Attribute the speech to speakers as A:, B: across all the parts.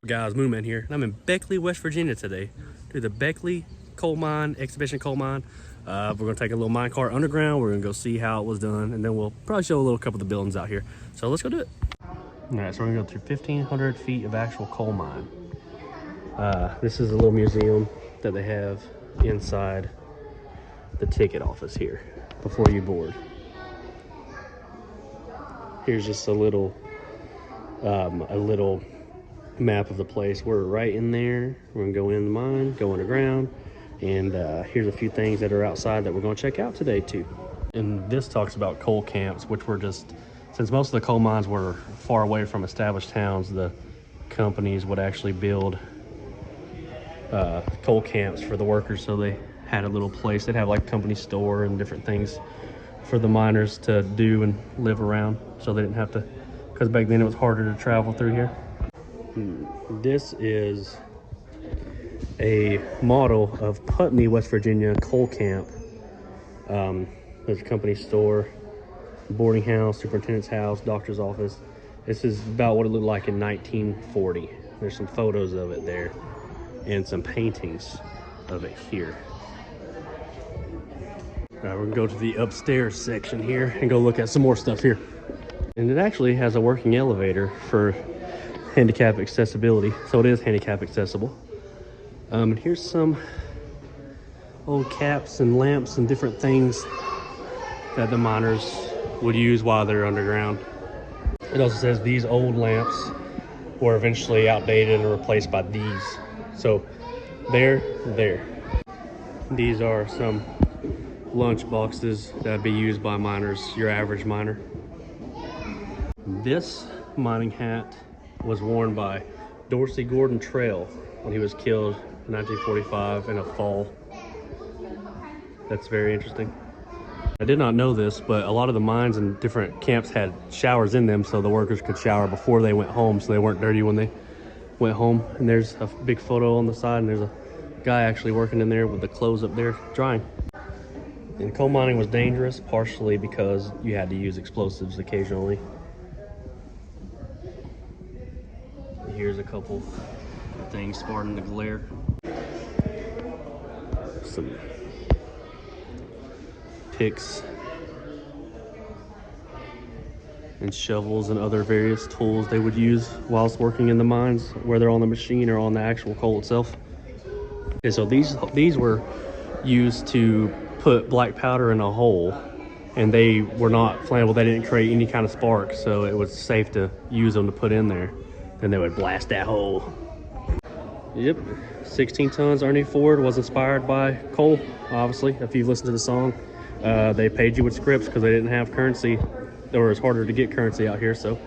A: Guys, Moonman here, and I'm in Beckley, West Virginia today to the Beckley coal mine, exhibition coal mine. We're gonna take a little mine cart underground. We're gonna go see how it was done, and then we'll probably show a little couple of the buildings out here. So let's go do it. All right, so we're gonna go through 1,500 feet of actual coal mine. This is a little museum that they have inside the ticket office here before you board. Here's just a little map of the place. We're right in there. We're gonna go in the mine, go underground, and here's a few things that are outside that we're gonna check out today too. And this talks about coal camps, which were just, since most of the coal mines were far away from established towns, the companies would actually build coal camps for the workers. So they had a little place. They'd have like a company store and different things for the miners to do and live around, so they didn't have to, because back then it was harder to travel through here. This is a model of Putney, West Virginia coal camp. There's a company store, boarding house, superintendent's house, doctor's office. This is about what it looked like in 1940. There's some photos of it there and some paintings of it here. All right, we're gonna go to the upstairs section here and go look at some more stuff here. And it actually has a working elevator for handicap accessibility, so it is handicap accessible. And here's some old caps and lamps and different things that the miners would use while they're underground. It also says these old lamps were eventually outdated and replaced by these. So there. These are some lunch boxes that would be used by miners, your average miner. This mining hat was worn by Dorsey Gordon Trail when he was killed in 1945 in a fall. That's very interesting. I did not know this, but a lot of the mines and different camps had showers in them so the workers could shower before they went home, so they weren't dirty when they went home. And there's a big photo on the side, and there's a guy actually working in there with the clothes up there drying. And coal mining was dangerous, partially because you had to use explosives occasionally. Here's a couple things sparking the glare. Some picks and shovels and other various tools they would use whilst working in the mines, whether on the machine or on the actual coal itself. And so these were used to put black powder in a hole, and they were not flammable. They didn't create any kind of spark, so it was safe to use them to put in there. Then they would blast that hole. Yep, 16 tons. Ernie Ford was inspired by coal, obviously. If you've listened to the song, they paid you with scripts because they didn't have currency, or it's harder to get currency out here. So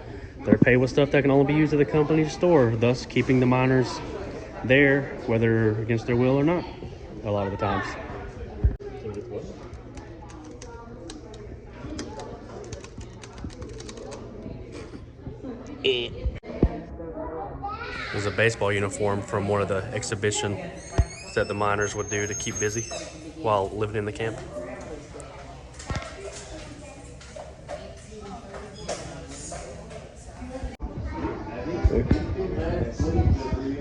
A: they're paid with stuff that can only be used at the company's store, thus keeping the miners there, whether against their will or not, a lot of the times. There's a baseball uniform from one of the exhibitions that the miners would do to keep busy while living in the camp.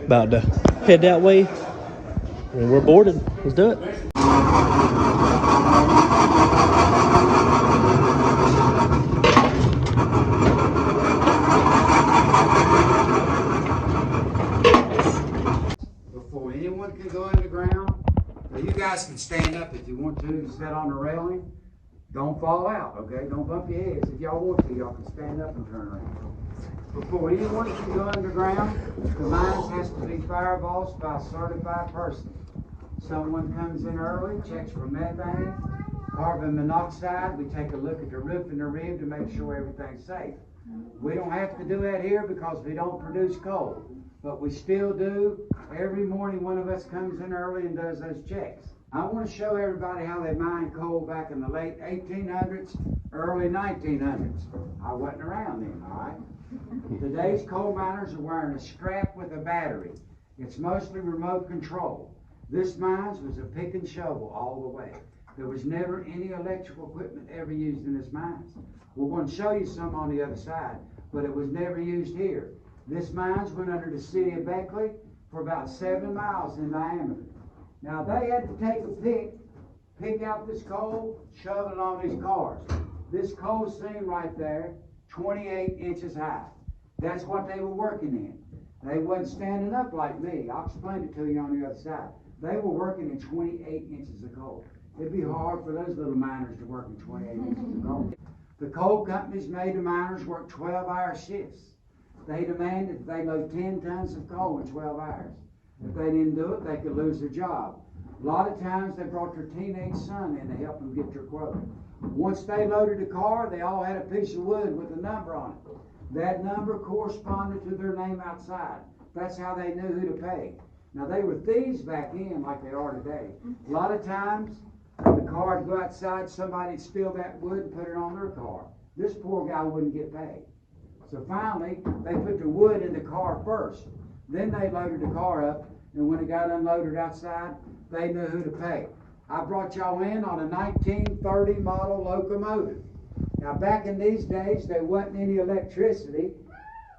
A: About to head that way, and we're boarded. Let's do it.
B: Before anyone can go underground, now you guys can stand up if you want to and sit on the railing. Don't fall out, okay? Don't bump your heads. If y'all want to, y'all can stand up and turn around. Before anyone can go underground, the mines has to be firebossed by a certified person. Someone comes in early, checks for methane, carbon monoxide. We take a look at the roof and the rim to make sure everything's safe. We don't have to do that here because we don't produce coal, but we still do. Every morning one of us comes in early and does those checks. I want to show everybody how they mined coal back in the late 1800s, early 1900s. I wasn't around then, all right? Today's coal miners are wearing a strap with a battery. It's mostly remote control. This mines was a pick and shovel all the way. There was never any electrical equipment ever used in this mines. We're going to show you some on the other side, but it was never used here. This mines went under the city of Beckley for about 7 miles in diameter. Now they had to take a pick out this coal, shove it on these cars. This coal seam right there, 28 inches high. That's what they were working in. They wasn't standing up like me. I'll explain it to you on the other side. They were working in 28 inches of coal. It'd be hard for those little miners to work in 28 inches of coal. The coal companies made the miners work 12-hour shifts. They demanded that they load 10 tons of coal in 12 hours. If they didn't do it, they could lose their job. A lot of times they brought their teenage son in to help them get their quota. Once they loaded the car, they all had a piece of wood with a number on it. That number corresponded to their name outside. That's how they knew who to pay. Now they were thieves back then like they are today. A lot of times the car would go outside, somebody'd steal that wood and put it on their car. This poor guy wouldn't get paid. So finally, they put the wood in the car first. Then they loaded the car up, and when it got unloaded outside, they knew who to pay. I brought y'all in on a 1930 model locomotive. Now back in these days, there wasn't any electricity.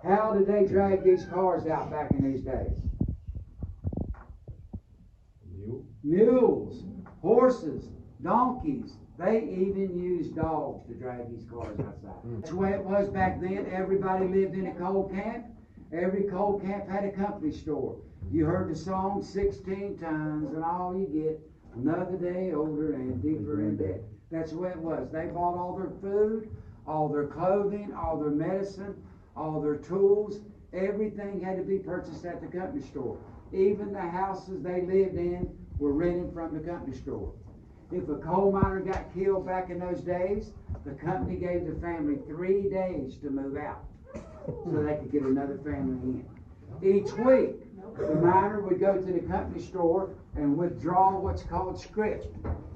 B: How did they drag these cars out back in these days? Mules, horses, donkeys. They even used dogs to drag these cars outside. That's the way it was back then. Everybody lived in a coal camp. Every coal camp had a company store. You heard the song 16 tons and all you get, another day older and deeper in debt. That's the way it was. They bought all their food, all their clothing, all their medicine, all their tools. Everything had to be purchased at the company store. Even the houses they lived in were rented from the company store. If a coal miner got killed back in those days, the company gave the family 3 days to move out so they could get another family in. Each week, the miner would go to the company store and withdraw what's called scrip.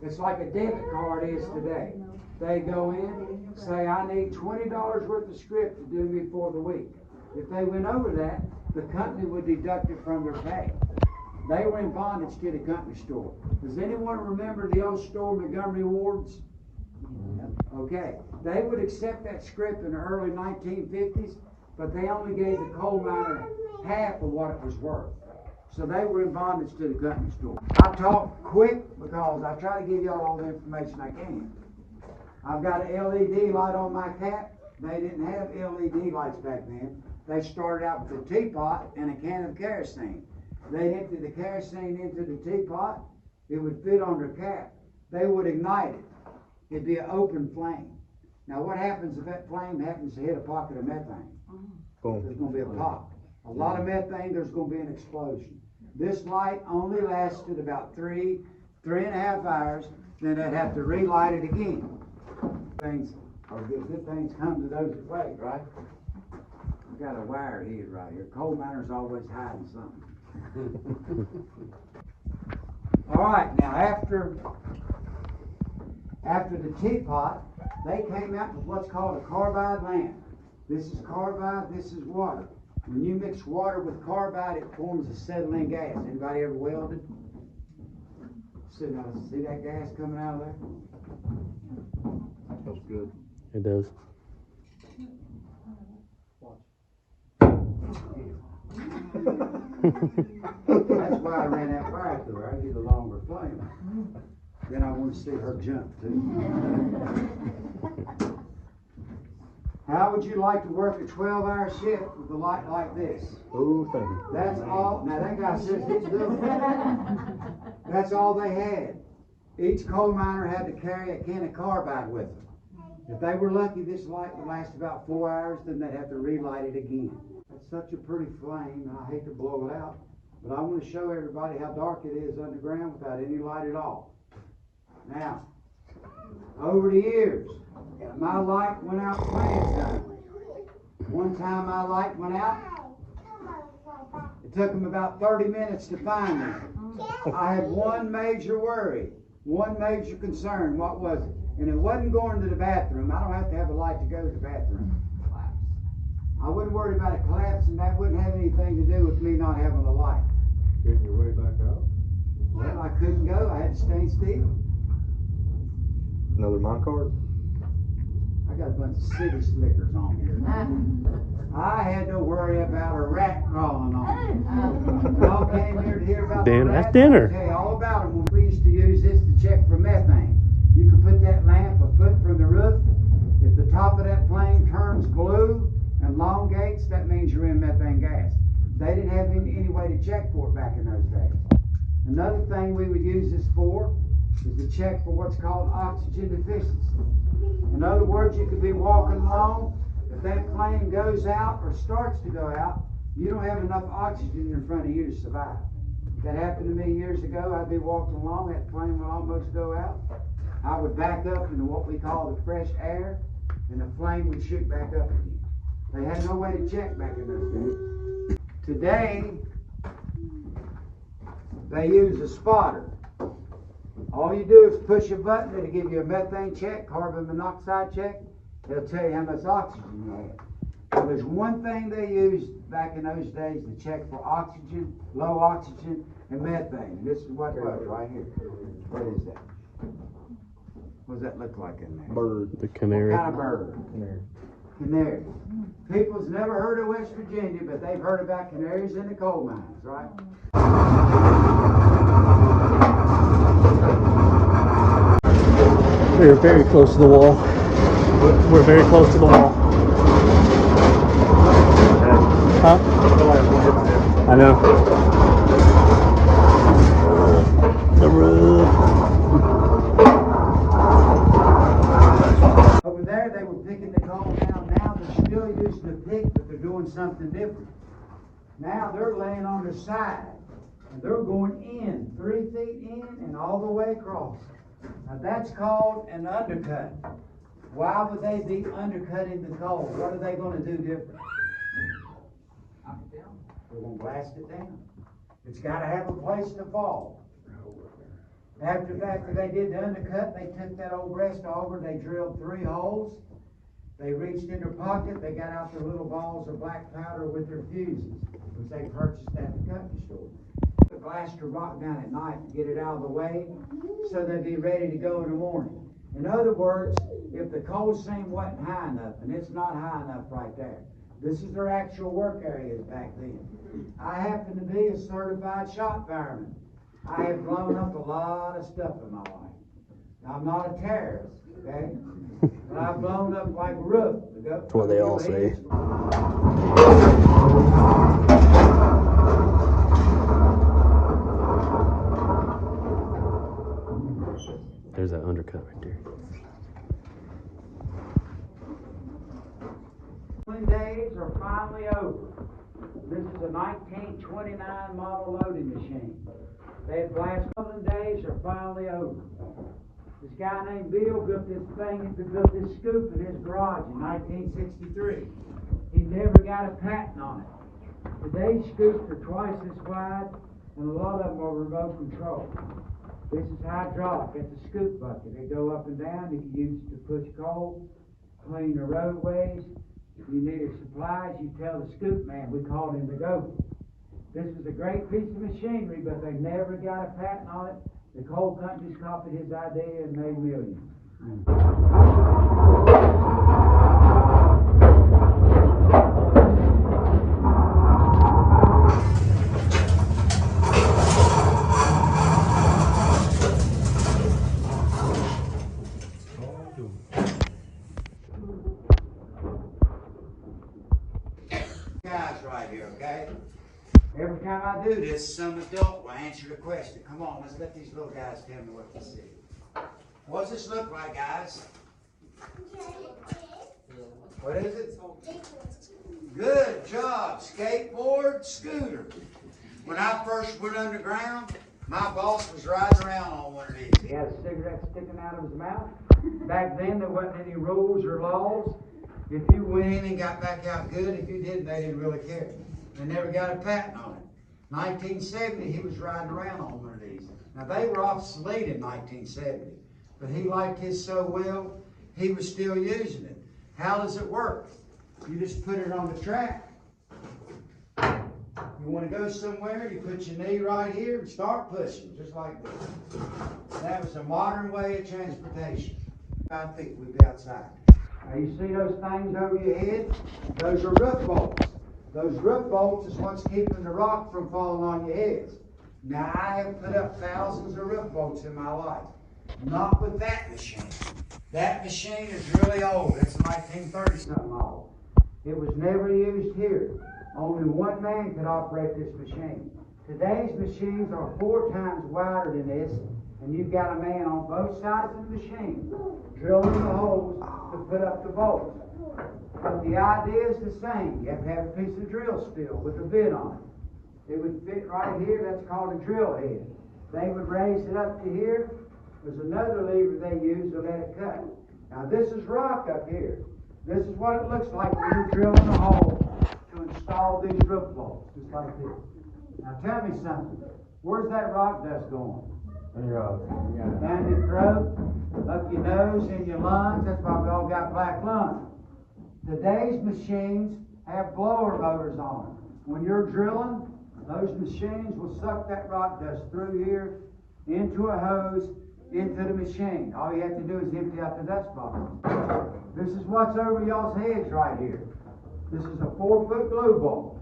B: It's like a debit card is today. They go in, say, I need $20 worth of scrip to do me for the week. If they went over that, the company would deduct it from their pay. They were in bondage to the company store. Does anyone remember the old store, Montgomery Ward's? Okay. They would accept that scrip in the early 1950s, but they only gave the coal miner half of what it was worth. So they were in bondage to the company store. I talk quick because I try to give y'all all the information I can. I've got an LED light on my cap. They didn't have LED lights back then. They started out with a teapot and a can of kerosene. They'd empty the kerosene into the teapot. It would fit on their cap. They would ignite it. It'd be an open flame. Now what happens if that flame happens to hit a pocket of methane? Boom. There's going to be a pop. A lot of methane, there's going to be an explosion. This light only lasted about three and a half hours. Then they'd have to relight it again. Things are good things come to those that wait, right? I've got a wire here right here. Coal miners always hiding something. All right, now after the teapot, they came out with what's called a carbide lamp. This is carbide, this is water. When you mix water with carbide, it forms acetylene gas. Anybody ever welded? See that gas coming out of there?
C: That's good.
A: It does.
B: That's why I ran that fire through her. I get a longer flame. Then I want to see her jump too. How would you like to work a 12-hour shift with a light like this?
C: Oh, thank you.
B: That's all. Now that guy says he's doing it. That's all they had. Each coal miner had to carry a can of carbide with them. If they were lucky, this light would last about 4 hours, then they'd have to relight it again. That's such a pretty flame, and I hate to blow it out, but I want to show everybody how dark it is underground without any light at all. Now, over the years, my light went out plenty of times. One time my light went out, it took them about 30 minutes to find me. I had one major worry, one major concern. What was it? And it wasn't going to the bathroom. I don't have to have a light to go to the bathroom. I wouldn't worry about it collapsing. That wouldn't have anything to do with me not having a light.
C: Getting your way back out?
B: Well, I couldn't go. I had to stay still.
C: Another minecart?
B: I got a bunch of city slickers on here. I had to worry about a rat crawling on me. Y'all came here to hear about
A: Dan,
B: the
A: that's
B: rats.
A: dinner.
B: I'll tell you all about them. We used to use this to check for methane. You can put that lamp a foot from the roof. If the top of that flame turns blue and elongates, that means you're in methane gas. They didn't have any way to check for it back in those days. Another thing we would use this for is to check for what's called oxygen deficiency. In other words, you could be walking along. If that flame goes out or starts to go out, you don't have enough oxygen in front of you to survive. That happened to me years ago. I'd be walking along, that flame would almost go out. I would back up into what we call the fresh air, and the flame would shoot back up again. They had no way to check back in those days. Today, they use a spotter. All you do is push a button, it'll give you a methane check, carbon monoxide check. It'll tell you how much oxygen you have. So there's one thing they used back in those days to check for oxygen, low oxygen, and methane. And this is what it was right here. What is that? What does that look like in there?
C: Bird.
A: The canary.
B: What kind of bird?
C: Canary.
B: Canary. People's never heard of West Virginia, but they've heard about canaries in the coal mines, right?
A: We're very close to the wall. We're very close to the wall. Huh? I know. The roof.
B: Over there, they were picking the coal down. Now they're still using the pick, but they're doing something different. Now they're laying on their side, and they're going in, 3 feet in and all the way across. Now that's called an undercut. Why would they be undercutting the coal? What are they going to do different? They're going to blast it down. It's got to have a place to fall. After they did the undercut, they took that old breast auger, they drilled 3 holes. They reached in their pocket, they got out their little balls of black powder with their fuses, which they purchased at the country store. They blast the rock down at night to get it out of the way so they'd be ready to go in the morning. In other words, if the coal seam wasn't high enough, and it's not high enough right there, this is their actual work areas back then. I happen to be a certified shot fireman. I have blown up a lot of stuff in my life. Now, I'm not a terrorist, okay? But I've blown up like a roof.
A: That's what they all say. There's that undercut right there.
B: Days are finally over. This is a 1929 model loading machine. They had blast days are finally over. This guy named Bill built this scoop in his garage in 1963. He never got a patent on it. Today's scoops are twice as wide, and a lot of them are remote control. This is hydraulic. It's a scoop bucket. They go up and down. You can use it to push coal, clean the roadways. If you needed supplies, you tell the scoop man. We called him the gopher. This is a great piece of machinery, but they never got a patent on it. The coal companies copied his idea and made millions. Guys right here, okay? Every time I do this, some adult will answer the question. Come on, let's let these little guys tell me what they see. What does this look like, guys? What is it? Good job. Skateboard, scooter. When I first went underground, my boss was riding around on one of these. He had a cigarette sticking out of his mouth. Back then, there wasn't any rules or laws. If you went in and got back out good, if you didn't, they didn't really care. They never got a patent on it. 1970, he was riding around on one of these. Now, they were obsolete in 1970, but he liked his so well, he was still using it. How does it work? You just put it on the track. You want to go somewhere, you put your knee right here and start pushing, just like this. That was a modern way of transportation. 5 feet, we'd be outside. Now you see those things over your head? Those are root bolts. Those root bolts is what's keeping the rock from falling on your heads. Now I have put up thousands of root bolts in my life. Not with that machine. That machine is really old. It's 1930-something old. It was never used here. Only one man could operate this machine. Today's machines are 4 times wider than this, and you've got a man on both sides of the machine drilling the holes to put up the bolts. But the idea is the same. You have to have a piece of drill steel with a bit on it. It would fit right here. That's called a drill head. They would raise it up to here. There's another lever they use to let it cut. Now this is rock up here. This is what it looks like when you're drilling a hole to install these root bolts, just like this. Now tell me something. Where's that rock dust going? Down your throat, up your nose, in your lungs. That's why we all got black lungs. Today's machines have blower motors on them. When you're drilling, those machines will suck that rock dust through here into a hose into the machine. All you have to do is empty out the dust box. This is what's over y'all's heads right here. This is a 4-foot glue ball.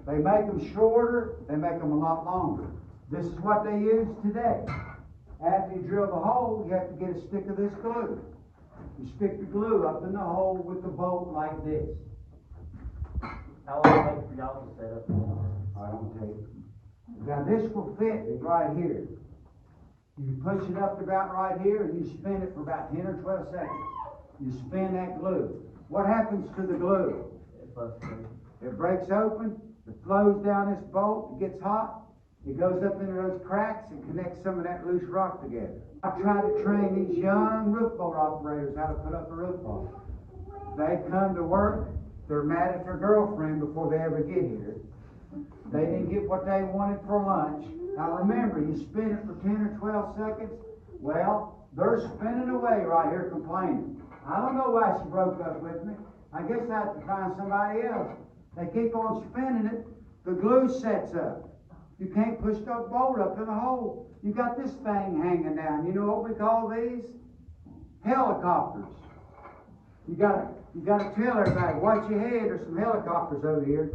B: They make them shorter, they make them a lot longer. This is what they use today. After you drill the hole, you have to get a stick of this glue. You stick the glue up in the hole with the bolt like this.
D: How long will it take for y'all to set up?
B: I don't take it. Now this will fit right here. You push it up to about right here and you spin it for about 10 or 12 seconds. You spin that glue. What happens to the glue?
D: It busts through.
B: It breaks open, it flows down this bolt, it gets hot, it goes up into those cracks and connects some of that loose rock together. I try to train these young roof bolt operators how to put up a roof bolt. They come to work, they're mad at their girlfriend before they ever get here. They didn't get what they wanted for lunch. Now remember, you spin it for 10 or 12 seconds, well, they're spinning away right here complaining. I don't know why she broke up with me. I guess I have to find somebody else. They keep on spinning it, the glue sets up. You can't push the bolt up in the hole. You got this thing hanging down. You know what we call these? Helicopters. You gotta tell everybody, watch your head, there's some helicopters over here.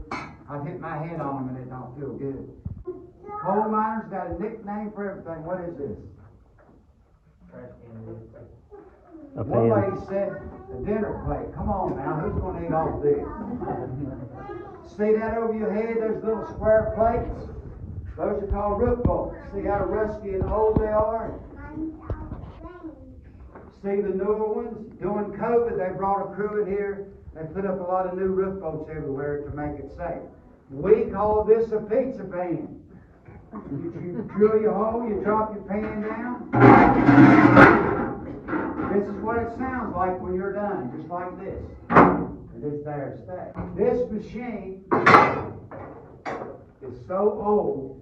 B: I've hit my head on them and it don't feel good. Coal miners got a nickname for everything. What is this?
D: Trash can.
A: A
B: One
A: pan.
B: lady said, a dinner plate. Come on now, who's gonna eat all this? See that over your head, those little square plates? Those are called root bolts. See how rusty and old they are? See the newer ones? During COVID, they brought a crew in here. They put up a lot of new roof bolts everywhere to make it safe. We call this a pizza pan. You drill your hole, you drop your pan down. This is what it sounds like when you're done, just like this. And it's there to stay. This machine is so old,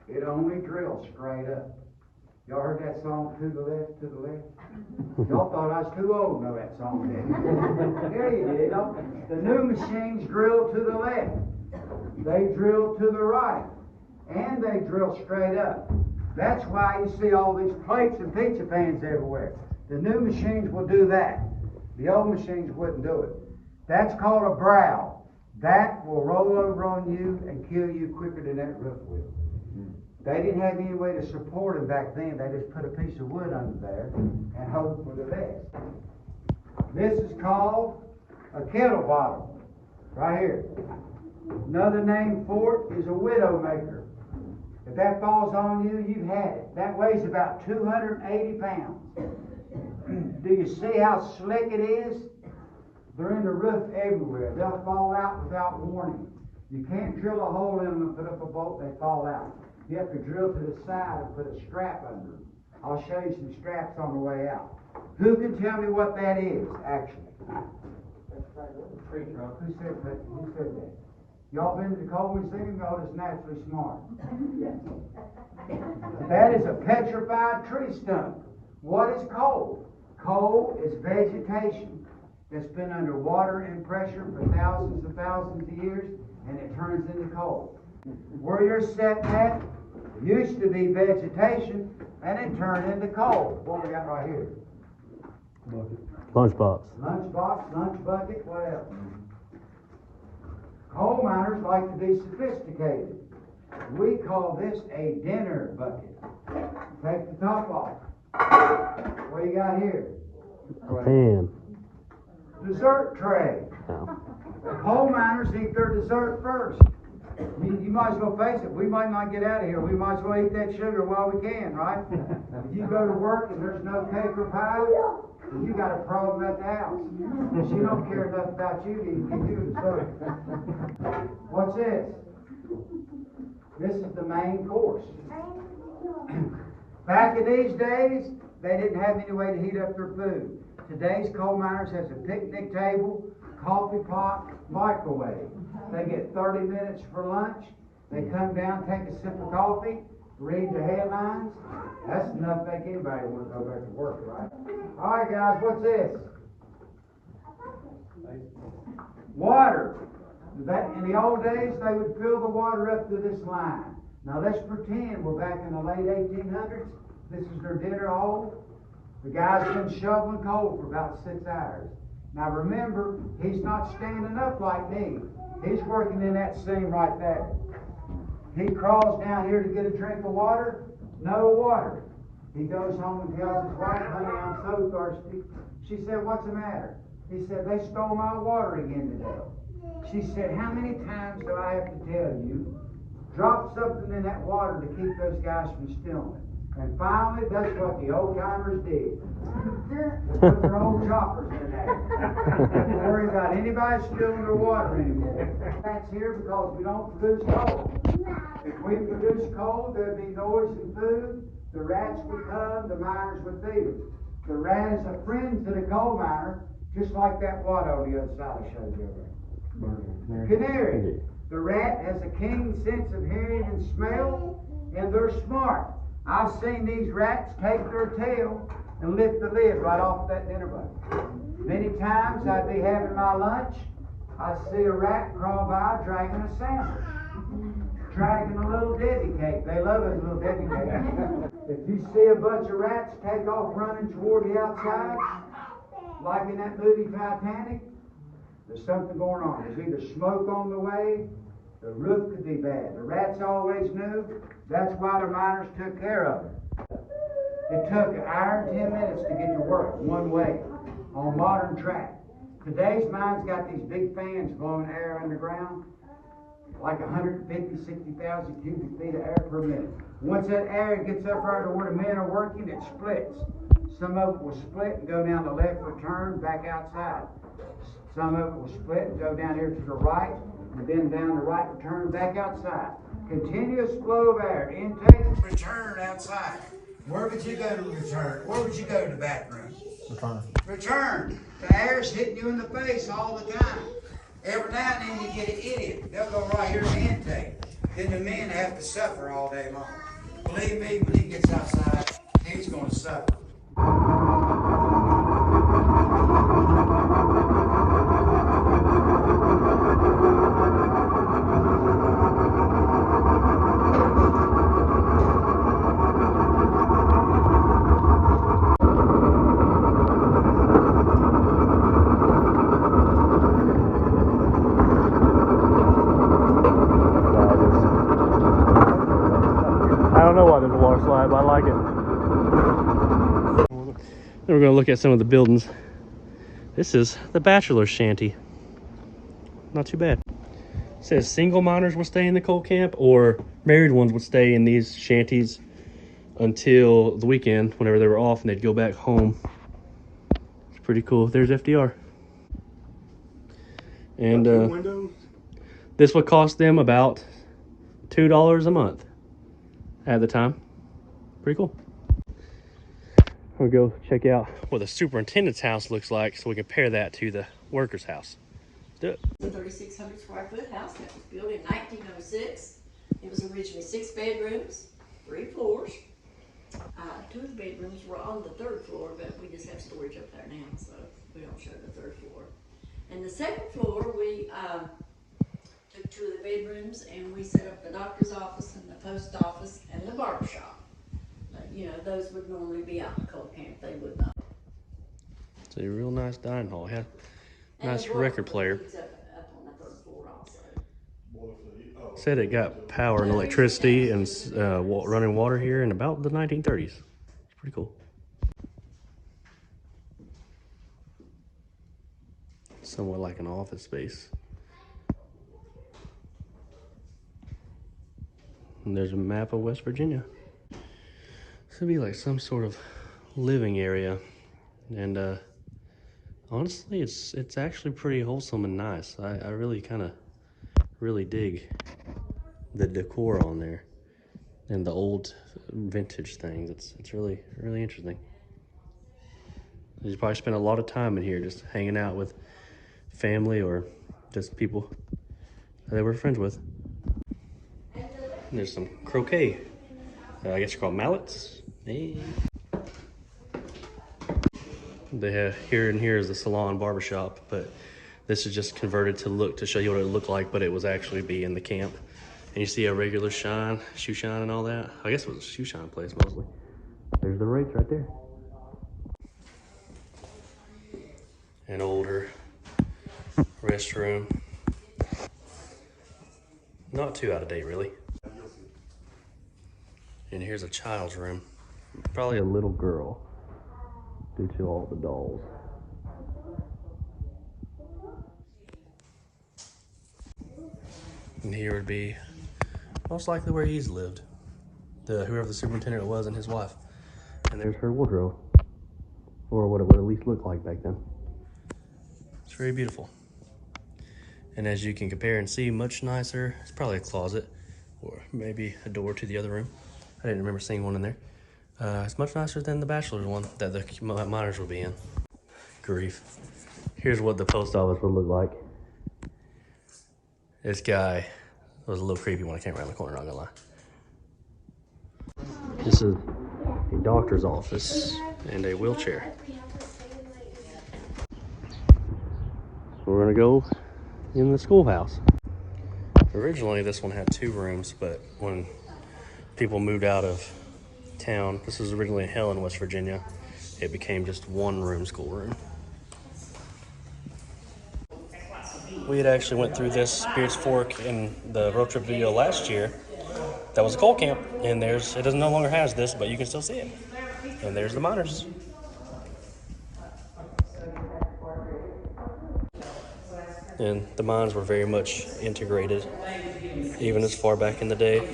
B: it only drills straight up. Y'all heard that song, To the Left, To the Left? Y'all thought I was too old to know that song, didn't you? Yeah, you did. The new machines drill to the left. They drill to the right. And they drill straight up. That's why you see all these plates and pizza pans everywhere. The new machines will do that. The old machines wouldn't do it. That's called a brow. That will roll over on you and kill you quicker than that roof will. They didn't have any way to support them back then. They just put a piece of wood under there and hope for the best. This is called a kettle bottom, right here. Another name for it is a widow maker. If that falls on you, you've had it. That weighs about 280 pounds. Do you see how slick it is? They're in the roof everywhere. They'll fall out without warning. You can't drill a hole in them and put up a bolt, they fall out. You have to drill to the side and put a strap under them. I'll show you some straps on the way out. Who can tell me what that is, actually?
D: Tree trunk.
B: Who said that? Y'all been to the coal museum? Y'all just naturally smart. That is a petrified tree stump. What is coal? Coal is vegetation that's been under water and pressure for thousands and thousands of years, and it turns into coal. Where you're sitting at used to be vegetation, and it turned into coal. What we got right here?
A: Lunchbox.
B: Lunchbox, lunch bucket, what else? Coal miners like to be sophisticated. We call this a dinner bucket. Take the top off. What you got here?
A: A pan.
B: Dessert tray.
A: Oh.
B: Coal miners eat their dessert first. You might as well face it, we might not get out of here. We might as well eat that sugar while we can, right? If you go to work and there's no cake or pie, you got a problem at the house. She don't care enough about you to even give you dessert. What's this? This is the main course. Back in these days, they didn't have any way to heat up their food. Today's coal miners has a picnic table, coffee pot, microwave. They get 30 minutes for lunch. They come down, take a sip of coffee, read the headlines. That's enough to make anybody want to go back to work, right? All right, guys, what's this? Water. In the old days, they would fill the water up to this line. Now let's pretend we're back in the late 1800s. This is their dinner hole. The guy's been shoveling coal for about 6 hours. Now remember, he's not standing up like me. He's working in that seam right there. He crawls down here to get a drink of water. No water. He goes home and tells his wife, honey, I'm so thirsty. She said, what's the matter? He said, they stole my water again today. She said, how many times do I have to tell you? Drop something in that water to keep those guys from stealing it. And finally, that's what the old timers did. They put their own choppers in there. Don't worry about anybody stealing their water anymore. That's here because we don't produce coal. If we produce coal, there'd be noise and food. The rats would come, the miners would feed them. The rat is a friend to the coal miner, just like that water on the other side I showed you over there. Canary. The rat has a keen sense of hearing and smell, and they're smart. I've seen these rats take their tail and lift the lid right off that dinner bucket. Many times I'd be having my lunch, I'd see a rat crawl by dragging a sandwich, dragging a little Debbie cake. They love those little Debbie cakes. If you see a bunch of rats take off running toward the outside, like in that movie Titanic, there's something going on. There's either smoke on the way, the roof could be bad. The rats always knew. That's why the miners took care of it. It took an hour and 10 minutes to get to work one way on modern track. Today's mines got these big fans blowing air underground, like 150, 60,000 cubic feet of air per minute. Once that air gets up there to where the men are working, it splits. Some of it will split and go down the left return back outside. Some of it will split and go down here to the right, and then down the right return back outside. Continuous flow of air, intake, return outside. Where would you go to return? Where would you go to the bathroom? Return. The air's hitting you in the face all the time. Every now and then you get an idiot. They'll go right here to intake. Then the men have to suffer all day long. Believe me, when he gets outside, he's going to suffer.
A: I don't know why there's a water slide, but I like it. Then we're going to look at some of the buildings. This is the bachelor shanty. Not too bad. It says single miners will stay in the coal camp, or married ones would stay in these shanties until the weekend, whenever they were off, and they'd go back home. It's pretty cool. There's FDR. And this would cost them about $2 a month at the time. Pretty cool. We'll go check out what the superintendent's house looks like so we can compare that to the worker's house. Let's do it.
E: A 3,600 square foot house that was built in 1906. It was originally 6 bedrooms, 3 floors. 2 of the bedrooms were on the 3rd floor, but we just have storage up there now, so we don't show the 3rd floor. And the 2nd floor, we took 2 of the bedrooms and we set up the doctor's office and the post office and the barber shop. But, you know, those would normally be out in the coal camp. They would not.
A: It's a real nice dining hall. Had
E: And
A: nice
E: the drawer
A: record player.
E: leads up on the third floor also.
A: Said it got power and electricity and running water here in about the 1930s. It's pretty cool. Somewhat like an office space. And there's a map of West Virginia. This would be like some sort of living area. And honestly, it's actually pretty wholesome and nice. I really really dig the decor on there and the old vintage things. It's really interesting. You probably spend a lot of time in here just hanging out with family or just people that they were friends with. And there's some croquet. I guess they're called mallets. Hey. They have here is the salon barbershop, but this is just converted to show you what it looked like, but it was actually be in the camp. And you see a regular shoe shine and all that. I guess it was a shoe shine place mostly. There's the rates right there. An older restroom. Not too out of date, really. And here's a child's room. Probably a little girl due to all the dolls. And here would be most likely where he's lived. Whoever the superintendent was and his wife. And there's her wardrobe. Or what it would at least look like back then. It's very beautiful. And as you can compare and see, much nicer. It's probably a closet or maybe a door to the other room. I didn't remember seeing one in there. It's much nicer than the bachelor's one that the minors will be in. Grief. Here's what the post office would look like. This guy was a little creepy when I came around the corner, not gonna lie. This is a doctor's office and a wheelchair. So we're gonna go in the schoolhouse. Originally this one had 2 rooms, but when people moved out of town, this was originally in Helen, West Virginia, it became just 1-room schoolroom. We had actually went through this Spears Fork in the road trip video last year. That was a coal camp, and it no longer has this, but you can still see it. And there's the miners. And the mines were very much integrated, even as far back in the day.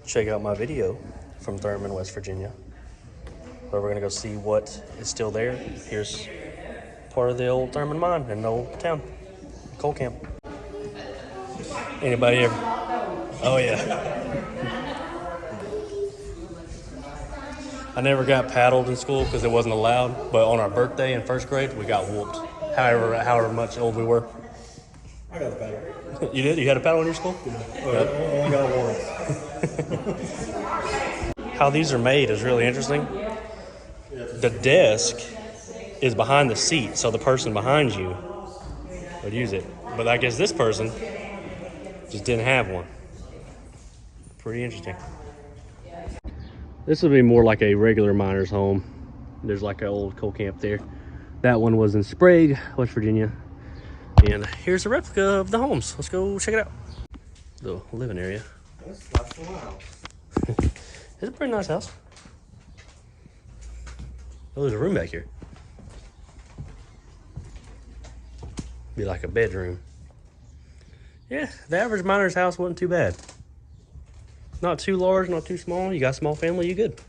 A: Check out my video from Thurman, West Virginia, where we're gonna go see what is still there. Here's part of the old Thurman mine in the old town, coal camp. Anybody ever? Oh yeah. I never got paddled in school because it wasn't allowed, but on our birthday in 1st grade, we got whooped. However much old we were.
C: I got the paddle.
A: You did? You had a paddle in your school?
C: I only got it once.
A: How these are made is really interesting. The desk is behind the seat, so the person behind you would use it. But I guess this person just didn't have one. Pretty interesting. This would be more like a regular miner's home. There's like an old coal camp there. That one was in Sprague, West Virginia. And here's a replica of the homes. Let's go check it out. The living area.
C: That's a house.
A: It's a pretty nice house. Oh, there's a room back here. Be like a bedroom. Yeah, the average miner's house wasn't too bad. Not too large, not too small. You got a small family, you good.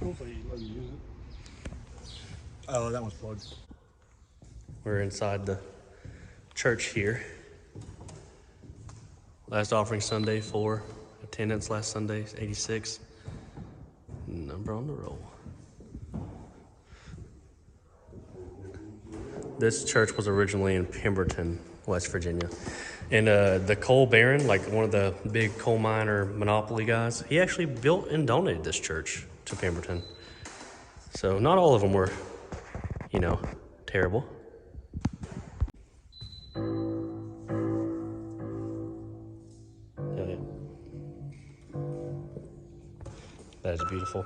C: Hopefully you let me use it. Oh, that one's plugged.
A: We're inside the church here. Last offering Sunday, 4. Attendance last Sunday, 86. Number on the roll. This church was originally in Pemberton, West Virginia. And the coal baron, like one of the big coal miner monopoly guys, he actually built and donated this church to Pemberton. So not all of them were, terrible. Yeah. That is beautiful.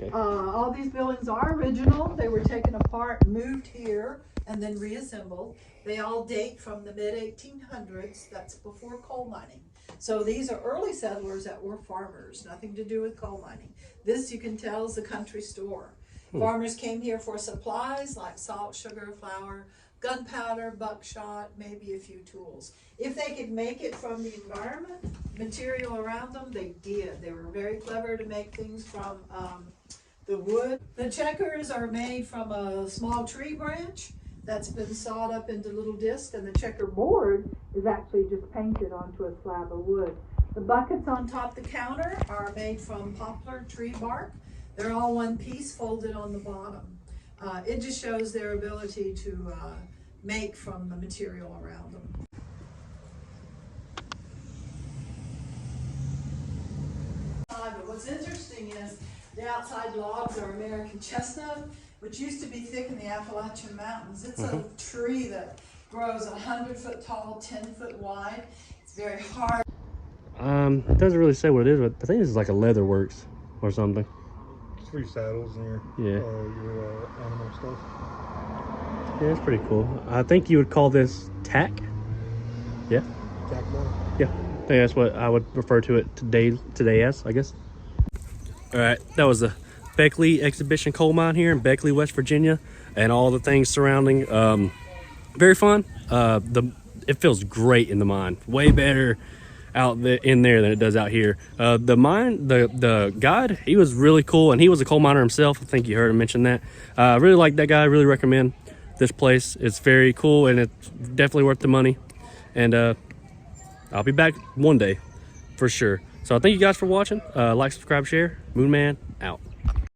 A: Okay.
F: All these buildings are original. They were taken apart, moved here, and then reassembled. They all date from the mid-1800s. That's before coal mining. So these are early settlers that were farmers, nothing to do with coal mining. This, you can tell, is a country store. Farmers came here for supplies like salt, sugar, flour, gunpowder, buckshot, maybe a few tools. If they could make it from the environment, material around them, they did. They were very clever to make things from the wood. The checkers are made from a small tree branch that's been sawed up into little discs, and the checkerboard is actually just painted onto a slab of wood. The buckets on top of the counter are made from poplar tree bark. They're all one piece folded on the bottom. It just shows their ability to make from the material around them. But what's interesting is the outside logs are American chestnut, which used to be thick in the Appalachian Mountains. It's a tree that grows 100 foot tall, 10 foot wide. It's very hard.
A: It doesn't really say what it is, but I think this is like a leather works or something.
C: It's for your saddles and your animal stuff.
A: Yeah, it's pretty cool. I think you would call this tack. Yeah.
C: Tack bar.
A: Yeah. I think that's what I would refer to it today as, I guess. All right, that was the Beckley exhibition coal mine here in Beckley, West Virginia, and all the things surrounding. Very fun. It feels great in the mine. Way better in there than it does out here. The guide, he was really cool, and he was a coal miner himself. I think you heard him mention that. I really like that guy. I really recommend this place. It's very cool, and it's definitely worth the money. And I'll be back one day for sure. So thank you guys for watching. Like, subscribe, share. Moonman out.